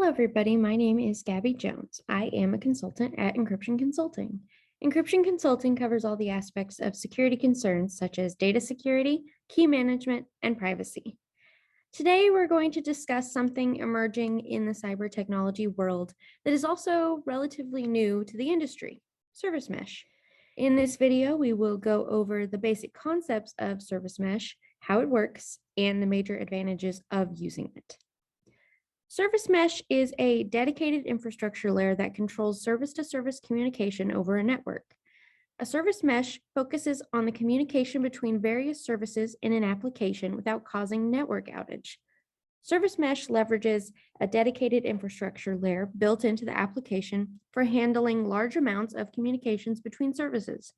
Hello, everybody. My name is Gabby Jones. I am a consultant at Encryption Consulting. Encryption Consulting covers all the aspects of security concerns such as data security, key management, and privacy. Today, we're going to discuss something emerging in the cyber technology world that is also relatively new to the industry, service mesh. In this video, we will go over the basic concepts of service mesh, how it works, and the major advantages of using it. Service mesh is a dedicated infrastructure layer that controls service-to-service communication over a network. A service mesh focuses on the communication between various services in an application without causing network outage. Service mesh leverages a dedicated infrastructure layer built into the application for handling large amounts of communications between services.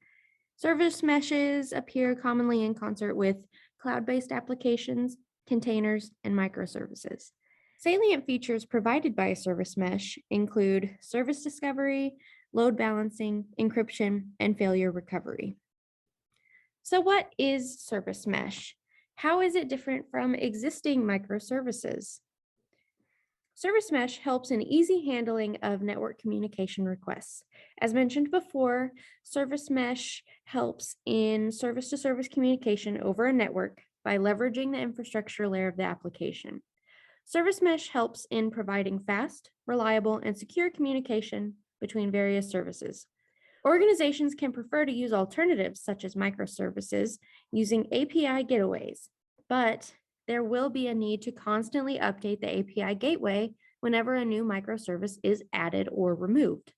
Service meshes appear commonly in concert with cloud-based applications, containers, and microservices. Salient features provided by a service mesh include service discovery, load balancing, encryption, and failure recovery. So what is service mesh? How is it different from existing microservices? Service mesh helps in easy handling of network communication requests. As mentioned before, service mesh helps in service-to-service communication over a network by leveraging the infrastructure layer of the application. Service mesh helps in providing fast, reliable, and secure communication between various services. Organizations can prefer to use alternatives such as microservices using API gateways, but there will be a need to constantly update the API gateway whenever a new microservice is added or removed.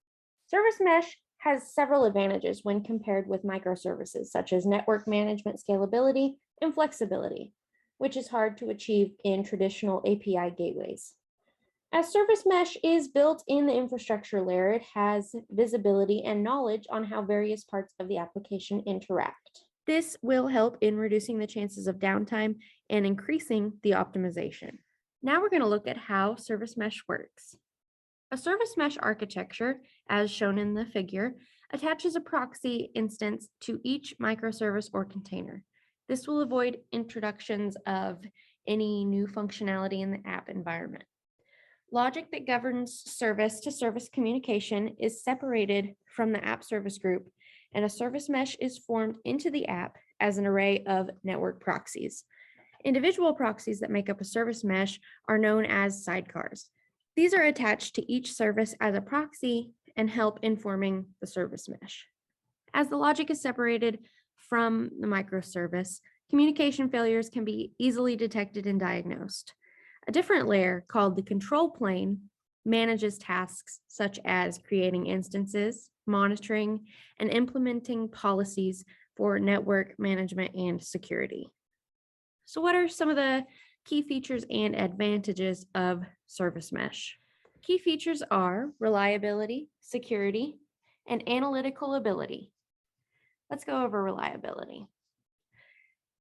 Service mesh has several advantages when compared with microservices, such as network management scalability and flexibility, which is hard to achieve in traditional API gateways. As service mesh is built in the infrastructure layer, it has visibility and knowledge on how various parts of the application interact. This will help in reducing the chances of downtime and increasing the optimization. Now we're going to look at how service mesh works. A service mesh architecture, as shown in the figure, attaches a proxy instance to each microservice or container. This will avoid introductions of any new functionality in the app environment. Logic that governs service-to-service communication is separated from the app service group, and a service mesh is formed into the app as an array of network proxies. Individual proxies that make up a service mesh are known as sidecars. These are attached to each service as a proxy and help in forming the service mesh. As the logic is separated from the microservice, communication failures can be easily detected and diagnosed. A different layer, called the control plane, manages tasks such as creating instances, monitoring, and implementing policies for network management and security. So what are some of the key features and advantages of service mesh? Key features are reliability, security, and analytical ability. Let's go over reliability.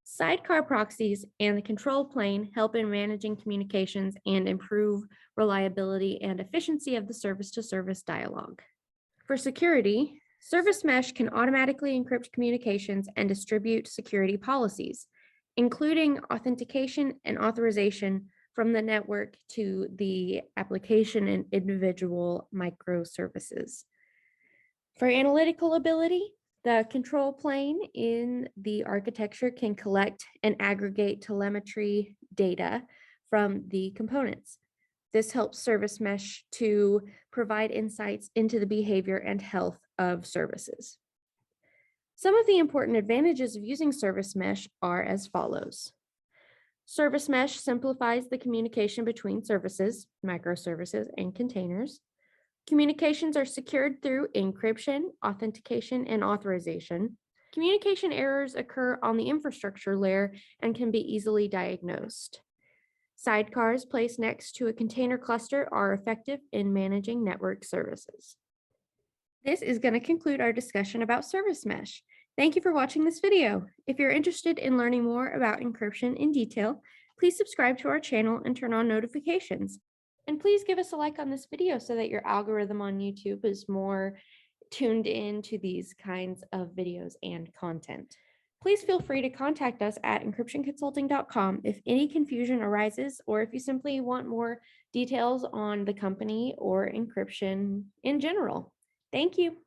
Sidecar proxies and the control plane help in managing communications and improve reliability and efficiency of the service-to-service dialogue. For security, service mesh can automatically encrypt communications and distribute security policies, including authentication and authorization from the network to the application and individual microservices. For analytical ability, the control plane in the architecture can collect and aggregate telemetry data from the components. This helps service mesh to provide insights into the behavior and health of services. Some of the important advantages of using service mesh are as follows. Service mesh simplifies the communication between services, microservices, and containers. Communications are secured through encryption, authentication, and authorization. Communication errors occur on the infrastructure layer and can be easily diagnosed. Sidecars placed next to a container cluster are effective in managing network services. This is going to conclude our discussion about service mesh. Thank you for watching this video. If you're interested in learning more about encryption in detail, please subscribe to our channel and turn on notifications. And please give us a like on this video so that your algorithm on YouTube is more tuned in to these kinds of videos and content. Please feel free to contact us at encryptionconsulting.com if any confusion arises or if you simply want more details on the company or encryption in general. Thank you.